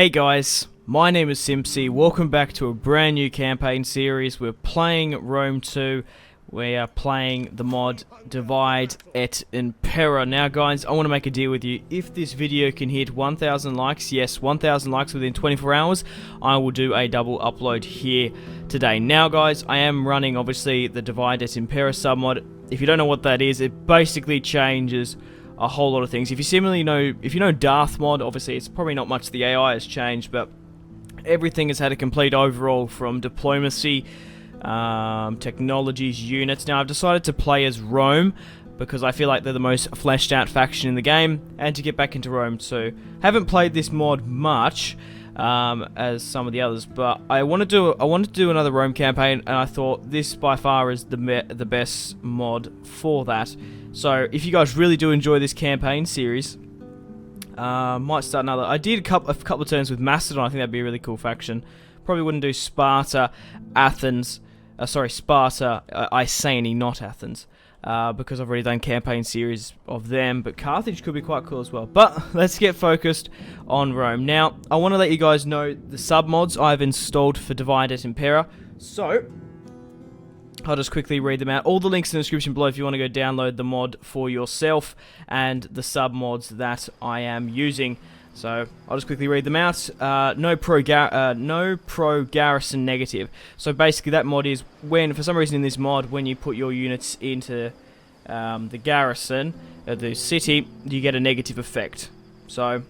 Hey guys, my name is Simpzy. Welcome back to a brand new campaign series. We're playing Rome 2. We are playing the mod Divide et Impera. Now guys, I want to make a deal with you. If this video can hit 1,000 likes, yes, 1,000 likes within 24 hours, I will do a double upload here today. Now guys, I am running obviously the Divide et Impera submod. If you don't know what that is, it basically changes a whole lot of things. If you know Darth mod, obviously it's probably not much the AI has changed, but everything has had a complete overhaul from diplomacy, technologies, units. Now I've decided to play as Rome because I feel like they're the most fleshed out faction in the game, and to get back into Rome too. Haven't played this mod much as some of the others, but I want to do another Rome campaign, and I thought this by far is the best mod for that. So if you guys really do enjoy this campaign series, might start another. I did a couple of turns with Macedon. I think that'd be a really cool faction. Probably wouldn't do Sparta, Athens. Sparta, Iceni, not Athens, because I've already done campaign series of them. But Carthage could be quite cool as well. But let's get focused on Rome. Now, I want to let you guys know the submods I've installed for Divide et Impera. So I'll just quickly read them out. All the links in the description below if you want to go download the mod for yourself and the submods that I am using. So I'll just quickly read them out. No pro garrison negative. So basically that mod is when, for some reason in this mod, when you put your units into the garrison of the city, you get a negative effect. So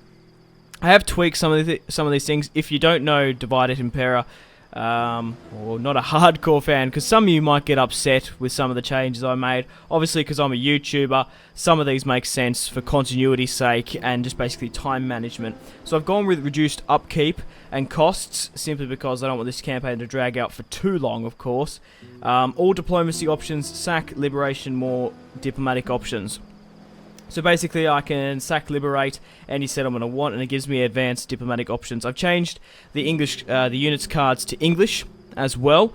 I have tweaked some of these things. If you don't know Divide et Impera, or not a hardcore fan, because some of you might get upset with some of the changes I made. Obviously, because I'm a YouTuber, some of these make sense for continuity's sake and just basically time management. So I've gone with reduced upkeep and costs, simply because I don't want this campaign to drag out for too long, of course. All diplomacy options, sack, liberation, more diplomatic options. So basically I can sack, liberate any settlement I want, and it gives me advanced diplomatic options. I've changed the English, the units cards to English as well,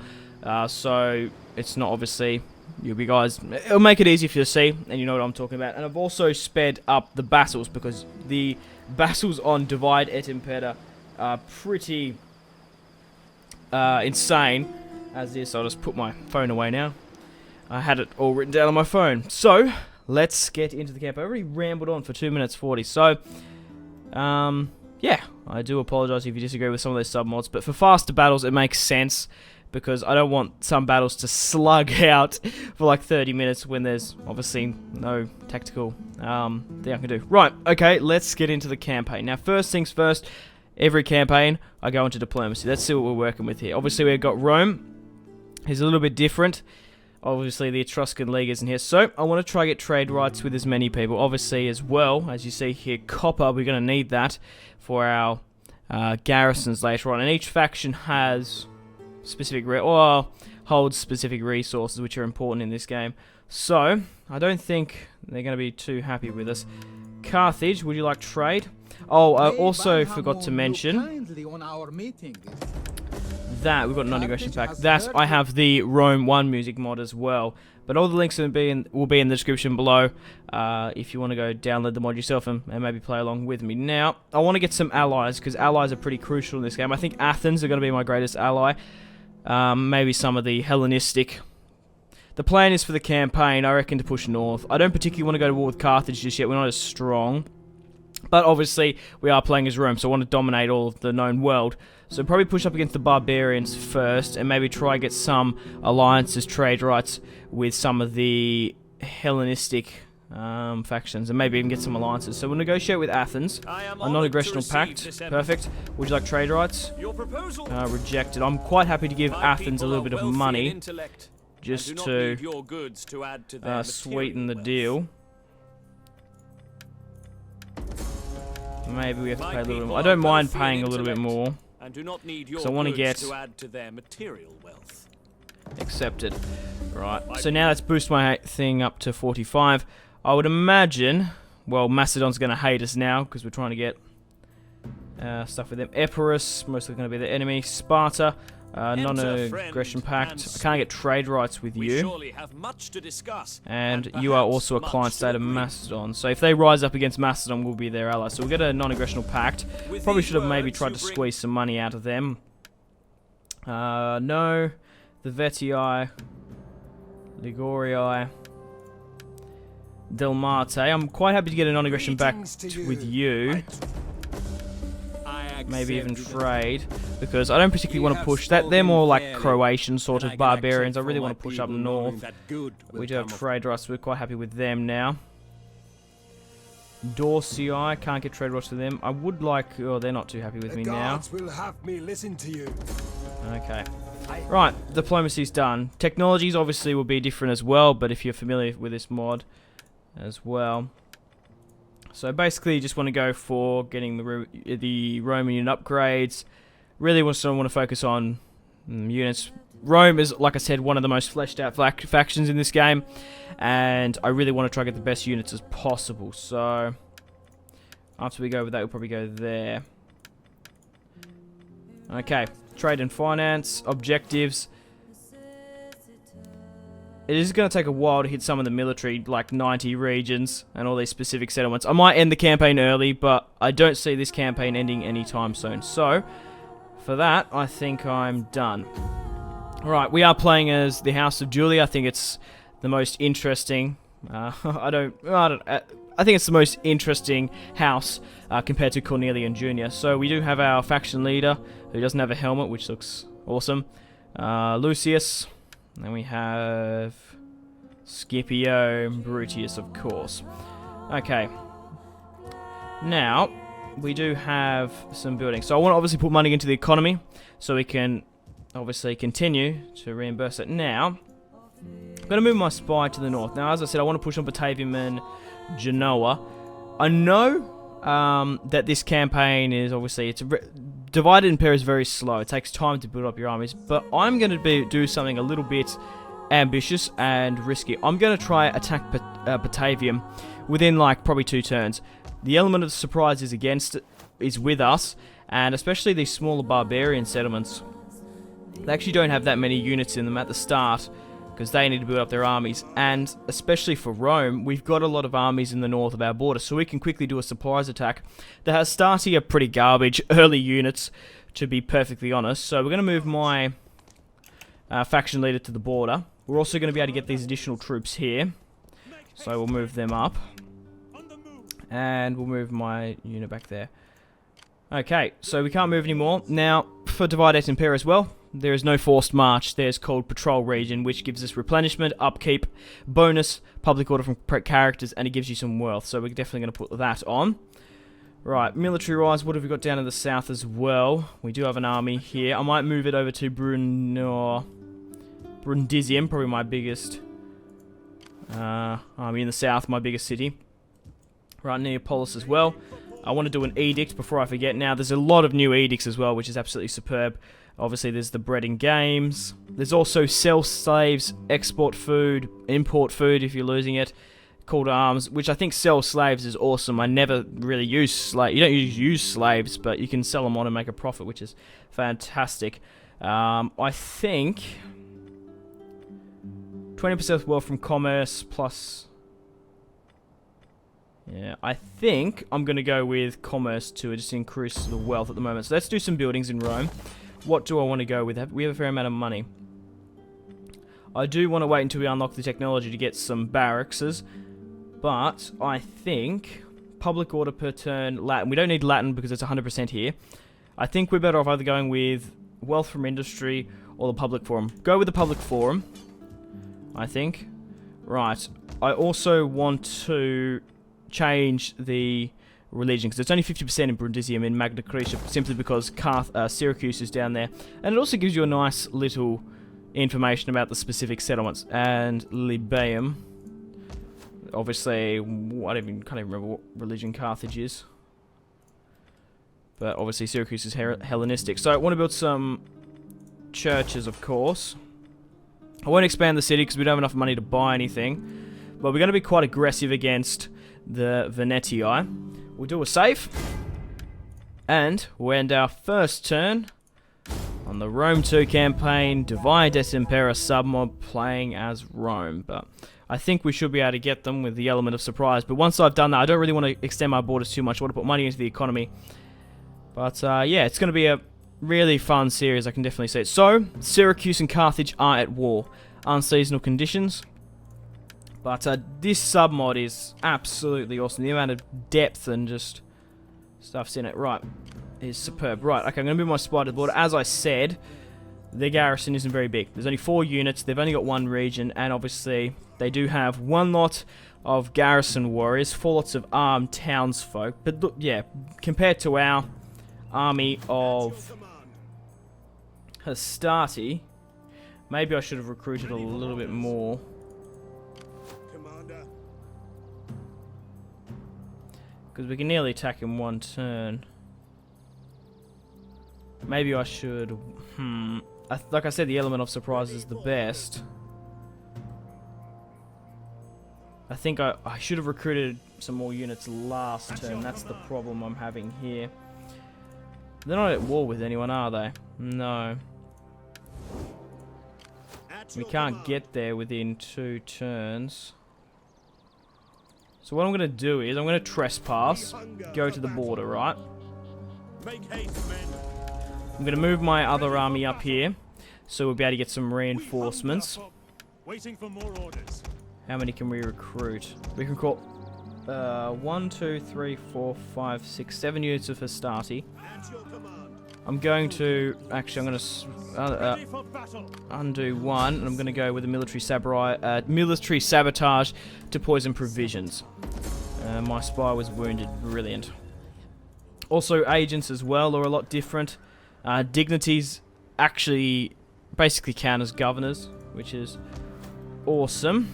so it's not obviously, it'll make it easy for you to see, and you know what I'm talking about. And I've also sped up the battles, because the battles on Divide et Impera are pretty insane as this. I'll just put my phone away now. I had it all written down on my phone. So let's get into the camp. I already rambled on for 2 minutes 40, so, yeah, I do apologise if you disagree with some of those submods, but for faster battles it makes sense, because I don't want some battles to slug out for like 30 minutes when there's obviously no tactical thing I can do. Right, okay, let's get into the campaign. Now, first things first, every campaign I go into diplomacy. Let's see what we're working with here. Obviously we've got Rome. He's a little bit different. Obviously, the Etruscan League isn't here, so I want to try to get trade rights with as many people. Obviously, as well, as you see here, copper, we're going to need that for our garrisons later on. And each faction has specific, holds specific resources which are important in this game. So, I don't think they're going to be too happy with us. Carthage, would you like trade? Oh, I also forgot to mention that we've got a non-aggression pack. That I have the Rome 1 music mod as well. But all the links will be in the description below if you want to go download the mod yourself and maybe play along with me. Now, I want to get some allies, because allies are pretty crucial in this game. I think Athens are going to be my greatest ally. Maybe some of the Hellenistic. The plan is for the campaign, I reckon, to push north. I don't particularly want to go to war with Carthage just yet. We're not as strong. But obviously, we are playing as Rome, so I want to dominate all of the known world. So probably push up against the barbarians first, and maybe try to get some alliances, trade rights with some of the Hellenistic factions, and maybe even get some alliances. So we'll negotiate with Athens. A non-aggressional pact. Perfect. Would you like trade rights? Rejected. I'm quite happy to give Athens a little bit of money, just to sweeten the deal. Maybe we have to pay a little bit more. I don't mind paying a little bit more, because I want to get accepted. Right, so now let's boost my thing up to 45. I would imagine, well, Macedon's going to hate us now, because we're trying to get stuff with them. Epirus, mostly going to be the enemy. Sparta, Non-aggression pact. I can't get trade rights with you. Surely have much to discuss, and you are also a client state of Macedon. So if they rise up against Macedon, we'll be their ally. So we'll get a non-aggressional pact. Probably should have maybe tried to squeeze some money out of them. No. The Vetii. Ligorii. Delmate. I'm quite happy to get a non-aggression pact with you. Maybe even trade, because I don't particularly want to push that. They're more like Croatian sort of barbarians. I really want to push up north. We do have trade rights. We're quite happy with them now. Dorsii, can't get trade rights with them. I would like... Oh, they're not too happy with me now. Okay. Right, diplomacy's done. Technologies obviously will be different as well, but if you're familiar with this mod as well... So basically, you just want to go for getting the Roman unit upgrades. Really want to focus on units. Rome is, like I said, one of the most fleshed out factions in this game, and I really want to try to get the best units as possible. So after we go with that, we'll probably go there. Okay, trade and finance, objectives. It is going to take a while to hit some of the military, like 90 regions and all these specific settlements. I might end the campaign early, but I don't see this campaign ending anytime soon. So, for that, I think I'm done. Alright, we are playing as the House of Julia. I think it's the most interesting. I think it's the most interesting house compared to Cornelian Jr. So, we do have our faction leader, who doesn't have a helmet, which looks awesome. Lucius. Then we have Scipio, Brutius, of course. Okay. Now, we do have some buildings. So I want to obviously put money into the economy, so we can obviously continue to reimburse it. Now, I'm going to move my spy to the north. Now, as I said, I want to push on Patavium and Genoa. I know that this campaign is obviously... Divided Impera is very slow. It takes time to build up your armies, but I'm going to do something a little bit ambitious and risky. I'm going to try attack Patavium within like probably 2 turns. The element of surprise is with us, and especially these smaller barbarian settlements. They actually don't have that many units in them at the start, because they need to build up their armies, and especially for Rome, we've got a lot of armies in the north of our border, so we can quickly do a surprise attack. The Hastati are pretty garbage early units, to be perfectly honest, so we're going to move my faction leader to the border. We're also going to be able to get these additional troops here, so we'll move them up, and we'll move my unit back there. Okay, so we can't move anymore. Now, for Divide et Impera as well, there is no forced march. There's called Patrol Region, which gives us replenishment, upkeep, bonus, public order from characters, and it gives you some wealth. So we're definitely going to put that on. Right, military-wise, what have we got down in the south as well? We do have an army here. I might move it over to Brundisium, probably my biggest army in the south, my biggest city. Right, Neapolis as well. I want to do an edict before I forget. Now, there's a lot of new edicts as well, which is absolutely superb. Obviously, there's the bread and games. There's also sell slaves, export food, import food if you're losing it. Call to arms, which I think sell slaves is awesome. I never really use slaves. You don't use slaves, but you can sell them on and make a profit, which is fantastic. I think 20% wealth from commerce plus... Yeah, I think I'm going to go with commerce to just increase the wealth at the moment. So let's do some buildings in Rome. What do I want to go with? We have a fair amount of money. I do want to wait until we unlock the technology to get some barrackses. But I think public order per turn, Latin. We don't need Latin because it's 100% here. I think we're better off either going with wealth from industry or the public forum. Go with the public forum, I think. Right. I also want to change the religion, because it's only 50% in Brundisium in Magna Graecia, simply because Syracuse is down there, and it also gives you a nice little information about the specific settlements. And Libeum, obviously, I can't even remember what religion Carthage is, but obviously Syracuse is Hellenistic. So I want to build some churches, of course. I won't expand the city because we don't have enough money to buy anything, but we're going to be quite aggressive against the Venetii. We'll do a save, and we'll end our first turn on the Rome 2 campaign, DEI Impera Submod playing as Rome. But I think we should be able to get them with the element of surprise. But once I've done that, I don't really want to extend my borders too much. I want to put money into the economy. But yeah, it's going to be a really fun series, I can definitely see it. So, Syracuse and Carthage are at war. Unseasonal conditions. But this submod is absolutely awesome. The amount of depth and just stuff's in it. Right. Is superb. Right, okay, I'm going to move my spy to the border. As I said, their garrison isn't very big. There's only 4 units. They've only got 1 region. And obviously, they do have 1 lot of garrison warriors, 4 lots of armed townsfolk. But look, yeah, compared to our army of Hastati, maybe I should have recruited a little bit more. Because we can nearly attack in 1 turn. Maybe I should... like I said, the element of surprise is the best. I think I should have recruited some more units last turn. That's the problem I'm having here. They're not at war with anyone, are they? No. We can't get there within 2 turns. So what I'm going to do is, I'm going to trespass, go to the border, right? I'm going to move my other army up here, so we'll be able to get some reinforcements. How many can we recruit? We can call 1, 2, 3, 4, 5, 6, 7 units of Hastati. I'm going to... Actually, I'm going to undo 1, and I'm going to go with a military sabotage to poison provisions. My spy was wounded. Brilliant. Also, agents as well are a lot different. Dignities actually basically count as governors, which is awesome.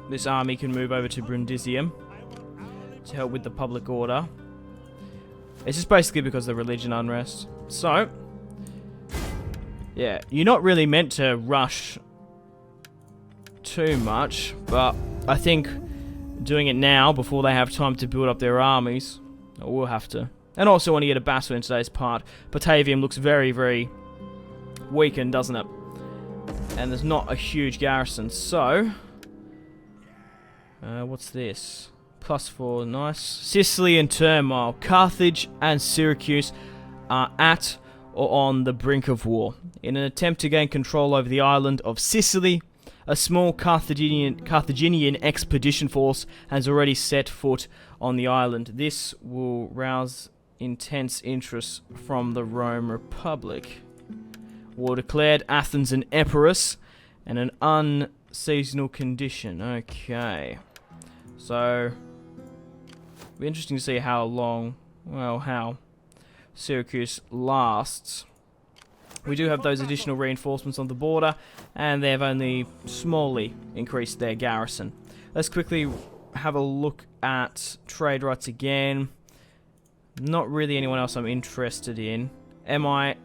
This army can move over to Brundisium to help with the public order. It's just basically because of the religion unrest. So, yeah, you're not really meant to rush too much, but I think doing it now before they have time to build up their armies, we'll have to. And also when you get a battle in today's part, Patavium looks very, very weakened, doesn't it? And there's not a huge garrison, so... what's this? +4, nice. Sicily in turmoil. Carthage and Syracuse are at or on the brink of war. In an attempt to gain control over the island of Sicily, a small Carthaginian expedition force has already set foot on the island. This will rouse intense interest from the Rome Republic. War declared, Athens and Epirus, and an unseasonal condition. Okay. So, it'll be interesting to see how long, well, how Syracuse lasts. We do have those additional reinforcements on the border, and they've only smallly increased their garrison. Let's quickly have a look at trade rights again. Not really anyone else I'm interested in. Am I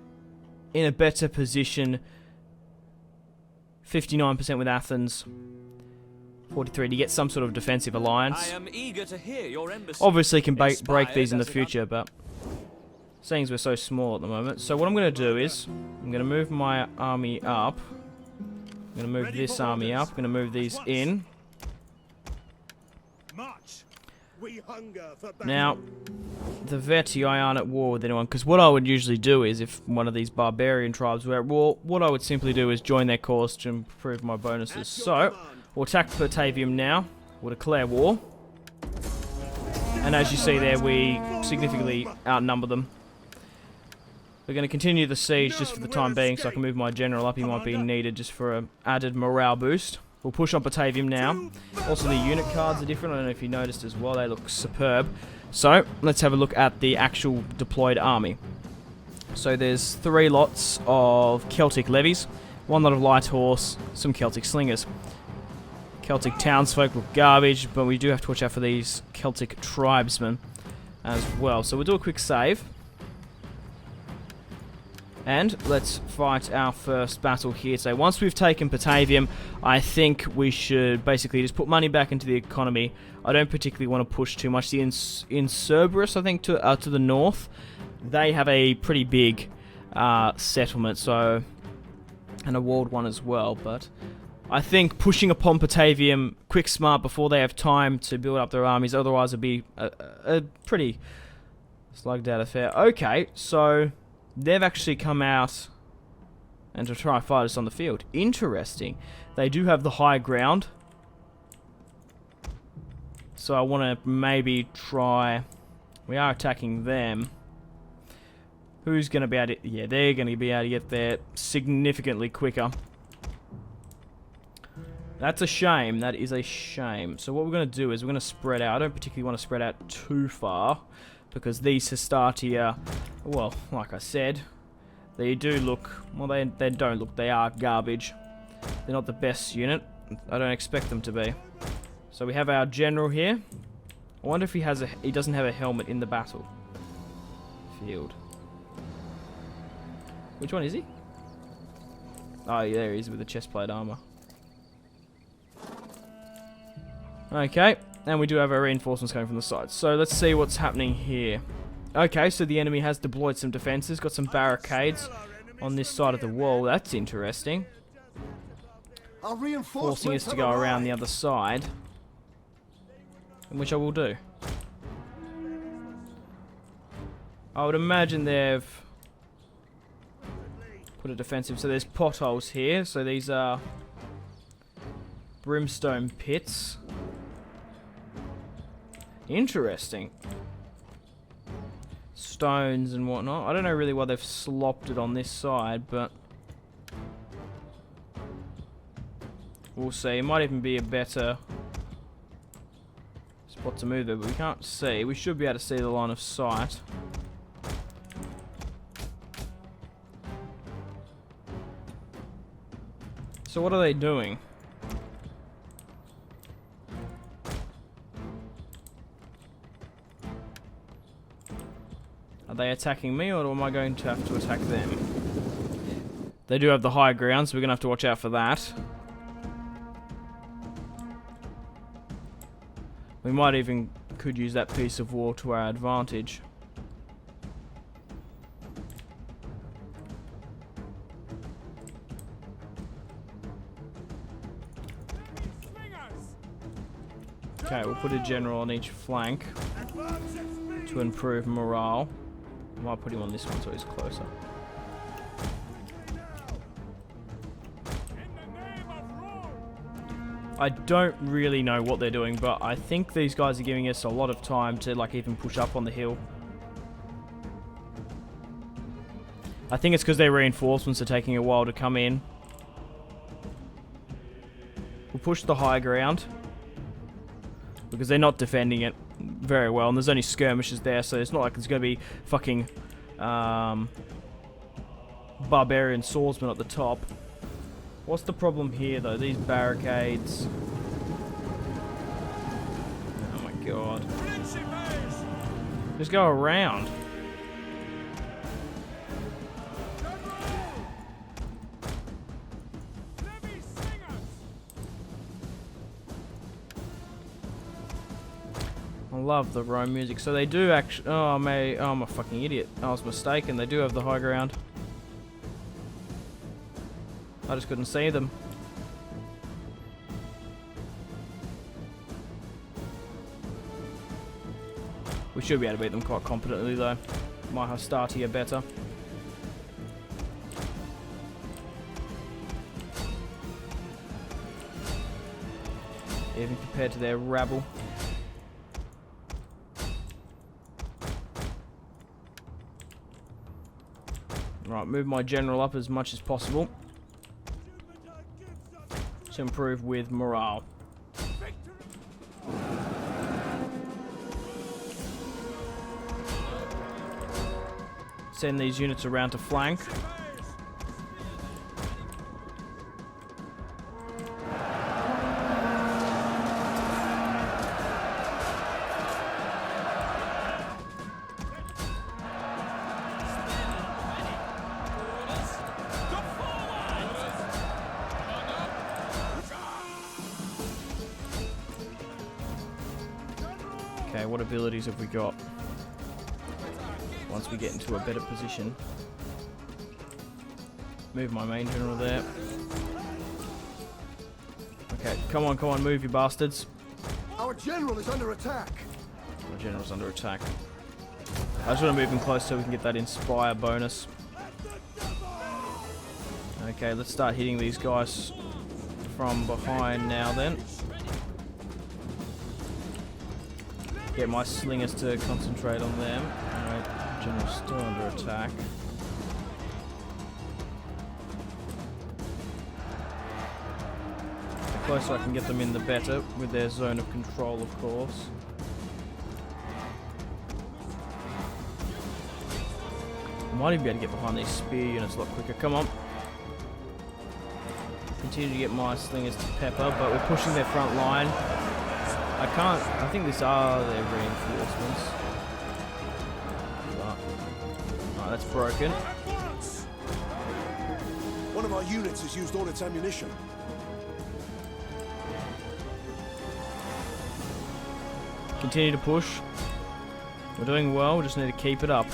in a better position? 59% with Athens. 43 to get some sort of defensive alliance. I am eager to hear your embassy. Obviously can break these in the future, but seeing as we're so small at the moment. So what I'm going to do is, I'm going to move my army up. I'm going to move this army up. I'm going to move these in. Now, the Vetii aren't at war with anyone, because what I would usually do is, if one of these barbarian tribes were at war, what I would simply do is join their cause to improve my bonuses. So, we'll attack Patavium now. We'll declare war. And as you see there, we significantly outnumber them. We're going to continue the siege just for the time being, so I can move my general up. He might be needed just for an added morale boost. We'll push on Patavium now. Also, the unit cards are different. I don't know if you noticed as well. They look superb. So, let's have a look at the actual deployed army. So, there's 3 lots of Celtic levies, 1 lot of light horse, some Celtic slingers. Celtic townsfolk look garbage, but we do have to watch out for these Celtic tribesmen as well. So, we'll do a quick save. And let's fight our first battle here. So once we've taken Patavium, I think we should basically just put money back into the economy. I don't particularly want to push too much. In Cerberus, I think, to the north, they have a pretty big settlement, so and a walled one as well. But I think pushing upon Patavium quick smart before they have time to build up their armies, otherwise it'd be a pretty slugged out affair. Okay, so they've actually come out and to try and fight us on the field. Interesting. They do have the high ground, so I want to maybe try. We are attacking them. Who's going to be able to... Yeah, they're going to be able to get there significantly quicker. That's a shame. That is a shame. So what we're going to do is we're going to spread out. I don't particularly want to spread out too far, because these Hestatia, well, like I said, they do look... Well, they don't look. They are garbage. They're not the best unit. I don't expect them to be. So we have our general here. I wonder if he has he doesn't have a helmet in the battle field. Which one is he? Oh, yeah, there he is with the chestplate armor. Okay, and we do have our reinforcements coming from the side. So let's see what's happening here. Okay, so the enemy has deployed some defenses, got some barricades on this side of the wall. That's interesting. Forcing us to go around the other side, which I will do. I would imagine they've put a defensive. So there's potholes here. So these are brimstone pits. Interesting. Stones and whatnot. I don't know really why they've slopped it on this side, but we'll see. It might even be a better spot to move there, but we can't see. We should be able to see the line of sight. So what are they doing? Are they attacking me, or am I going to have to attack them? They do have the high ground, so we're going to have to watch out for that. We might even could use that piece of wall to our advantage. Okay, we'll put a general on each flank to improve morale. I might put him on this one so he's closer. I don't really know what they're doing, but I think these guys are giving us a lot of time to like even push up on the hill. I think it's because their reinforcements are taking a while to come in. We'll push the high ground, because they're not defending it very well, and there's only skirmishes there, so it's not like it's going to be fucking barbarian swordsmen at the top. What's the problem here, though? These barricades. Oh my god. Just go around. I love the Rome music. So they do actually... Oh, I'm a fucking idiot. I was mistaken. They do have the high ground. I just couldn't see them. We should be able to beat them quite competently, though. My Hastati are better. Even compared to their rabble. Right, move my general up as much as possible to improve with morale. Send these units around to flank. Okay, what abilities have we got? Once we get into a better position. Move my main general there. Okay, come on, move, you bastards. Our general is under attack. My general's under attack. I just want to move him close so we can get that inspire bonus. Okay, let's start hitting these guys from behind now then. Get my slingers to concentrate on them. Alright, general's still under attack. The closer I can get them in, the better, with their zone of control, of course. Might even be able to get behind these spear units a lot quicker. Come on. Continue to get my slingers to pepper, but we're pushing their front line. I think these are their reinforcements. Alright, that's broken. One of our units has used all its ammunition. Continue to push. We're doing well, we just need to keep it up.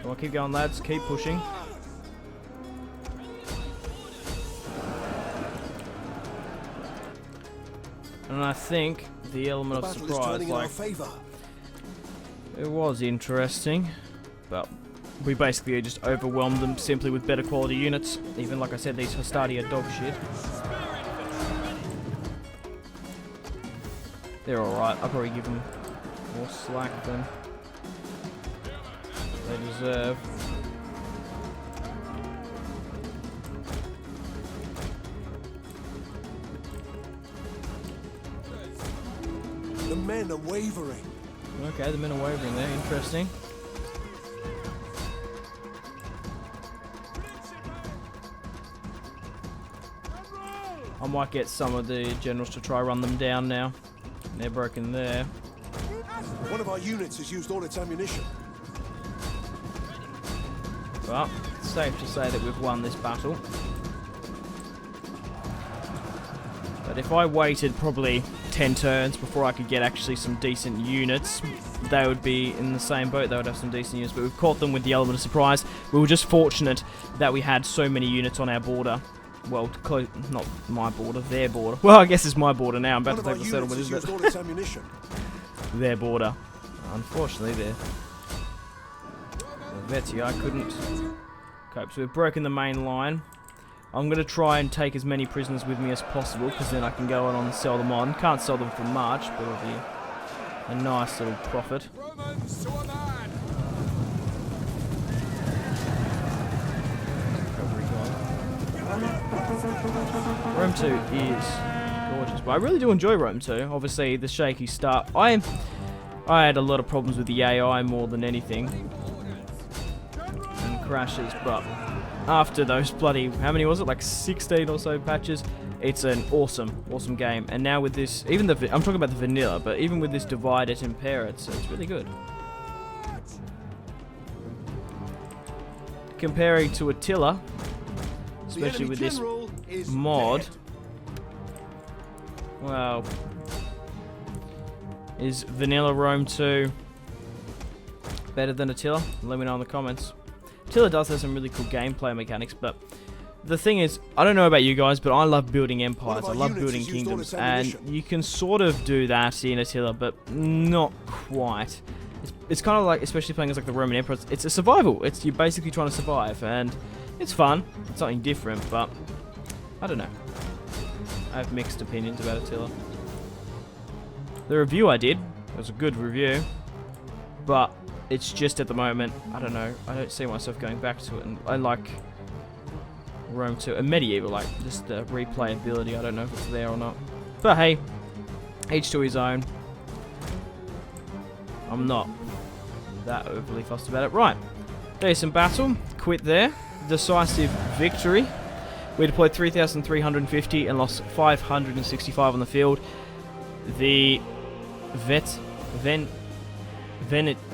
Come on, keep going, lads. Keep pushing. And I think the element of surprise, like, it was interesting, but we basically just overwhelmed them simply with better quality units. Even, like I said, these Hastati are dog shit. They're alright. I'll probably give them more slack than they deserve. The men are wavering. Okay, the men are wavering there. Interesting. I might get some of the generals to try run them down now. They're broken there. One of our units has used all its ammunition. Well, it's safe to say that we've won this battle. But if I waited probably 10 turns before I could get actually some decent units, they would be in the same boat. They would have some decent units, but we've caught them with the element of surprise. We were just fortunate that we had so many units on our border. Well, not my border, their border. Well, I guess it's my border now. I'm about to take the settlement, isn't it? Their border. Unfortunately, the Vetti, I couldn't cope. So we've broken the main line. I'm going to try and take as many prisoners with me as possible, because then I can go on and sell them on. Can't sell them for much, but it'll be a nice little profit. Rome 2 is gorgeous, but I really do enjoy Rome 2. Obviously, the shaky start. I had a lot of problems with the AI more than anything, and crashes. But after those bloody, how many was it? Like 16 or so patches. It's an awesome game. And now with this, even I'm talking about the vanilla, but even with this divide at Impera, it's really good. Comparing to Attila, especially with this mod. Wow. Is Vanilla Rome 2 better than Attila? Let me know in the comments. Attila does have some really cool gameplay mechanics, but the thing is, I don't know about you guys, but I love building empires. I love building kingdoms, and you can sort of do that in Attila, but not quite. It's kind of like, especially playing as like the Roman Emperor, it's a survival. You're basically trying to survive, and it's fun. It's something different, but I don't know. I have mixed opinions about Attila. The review I did was a good review, but it's just at the moment, I don't know. I don't see myself going back to it, and I like Rome 2 and Medieval, like just the replayability. I don't know if it's there or not, but hey, each to his own. I'm not that overly fussed about it. Right, decent battle. Quit there. Decisive victory. We deployed 3,350 and lost 565 on the field. The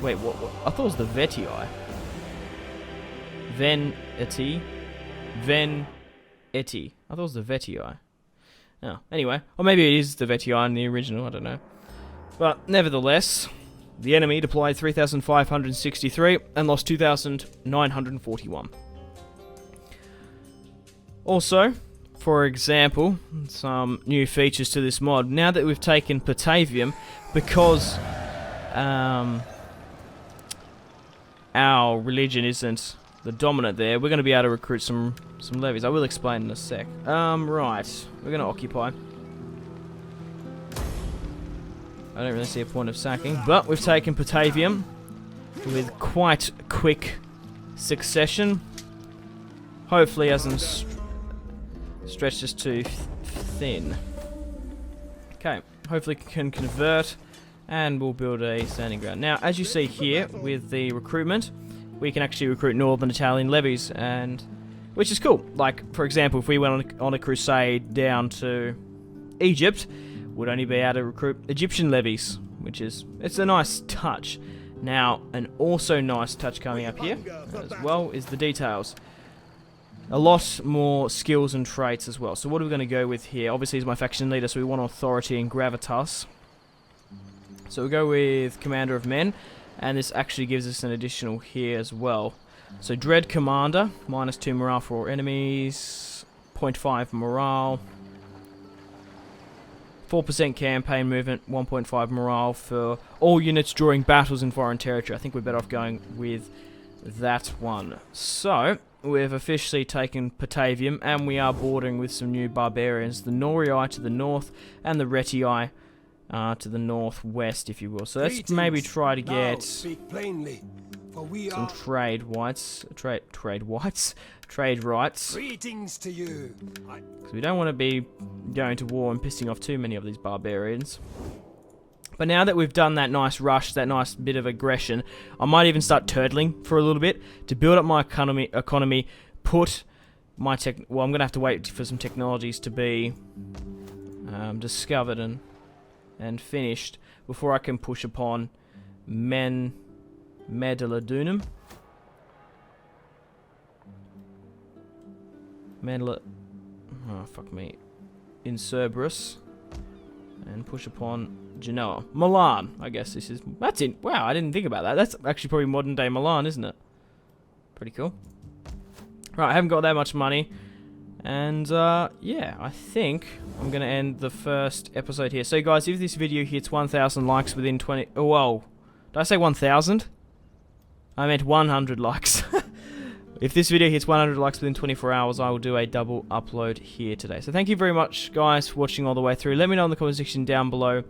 wait, what? I thought it was the Vetii. Veneti. I thought it was the Vetii. Oh, anyway. Or maybe it is the Vetii in the original, I don't know. But, nevertheless, The enemy deployed 3,563 and lost 2,941. Also, for example, some new features to this mod. Now that we've taken Patavium, because our religion isn't the dominant there, we're going to be able to recruit some levies. I will explain in a sec. Right, we're going to occupy. I don't really see a point of sacking, but we've taken Patavium with quite quick succession. Hopefully hasn't stretched us too thin. Okay, hopefully can convert, and we'll build a standing ground. Now, as you see here with the recruitment, we can actually recruit Northern Italian levies, and which is cool. Like, for example, if we went on a crusade down to Egypt, we'd only be able to recruit Egyptian levies, which is, it's a nice touch. Now, an also nice touch coming up here as well is the details. A lot more skills and traits as well. So what are we going to go with here? Obviously he's my faction leader, so we want authority and gravitas. So we'll go with Commander of Men, and this actually gives us an additional here as well. So Dread Commander, -2 morale for all enemies, 0.5 morale, 4% campaign movement, 1.5 morale for all units during battles in foreign territory. I think we're better off going with that one. So, we've officially taken Patavium, and we are bordering with some new barbarians. The Norii to the north, and the Retii to the northwest, if you will. So let's maybe try to get some trade rights. Greetings to you. Because we don't want to be going to war and pissing off too many of these barbarians. But now that we've done that nice rush, that nice bit of aggression, I might even start turtling for a little bit to build up my economy, put my well, I'm going to have to wait for some technologies to be discovered and finished before I can push upon Medaladunum. Oh, fuck me. In Cerberus. And push upon Genoa. Milan, I guess this is... That's it. Wow, I didn't think about that. That's actually probably modern day Milan, isn't it? Pretty cool. Right, I haven't got that much money. And, yeah, I think I'm going to end the first episode here. So, guys, if this video hits 1,000 likes within 20... Oh, whoa. Did I say 1,000? I meant 100 likes. If this video hits 100 likes within 24 hours, I will do a double upload here today. So thank you very much, guys, for watching all the way through. Let me know in the comment section down below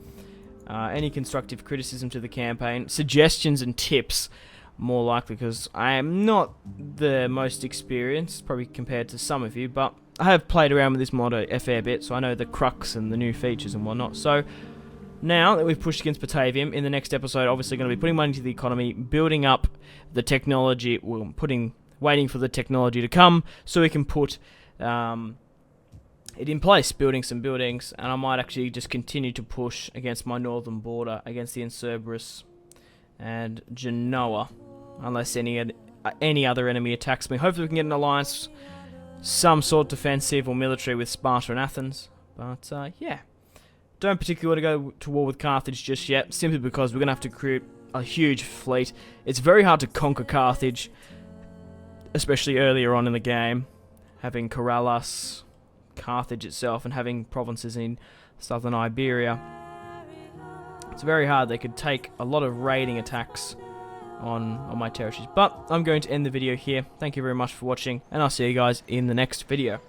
any constructive criticism to the campaign, suggestions and tips, more likely, because I am not the most experienced, probably compared to some of you, but I have played around with this mod a fair bit, so I know the crux and the new features and whatnot. So now that we've pushed against Patavium, in the next episode, obviously going to be putting money into the economy, building up the technology, well, waiting for the technology to come so we can put it in place, building some buildings, and I might actually just continue to push against my northern border, against the Cerberus and Genoa, unless any other enemy attacks me. Hopefully we can get an alliance, some sort defensive or military with Sparta and Athens, but yeah. Don't particularly want to go to war with Carthage just yet, simply because we're going to have to create a huge fleet. It's very hard to conquer Carthage, especially earlier on in the game, having Corellas, Carthage itself, and having provinces in southern Iberia. It's very hard. They could take a lot of raiding attacks on my territories. But I'm going to end the video here. Thank you very much for watching, and I'll see you guys in the next video.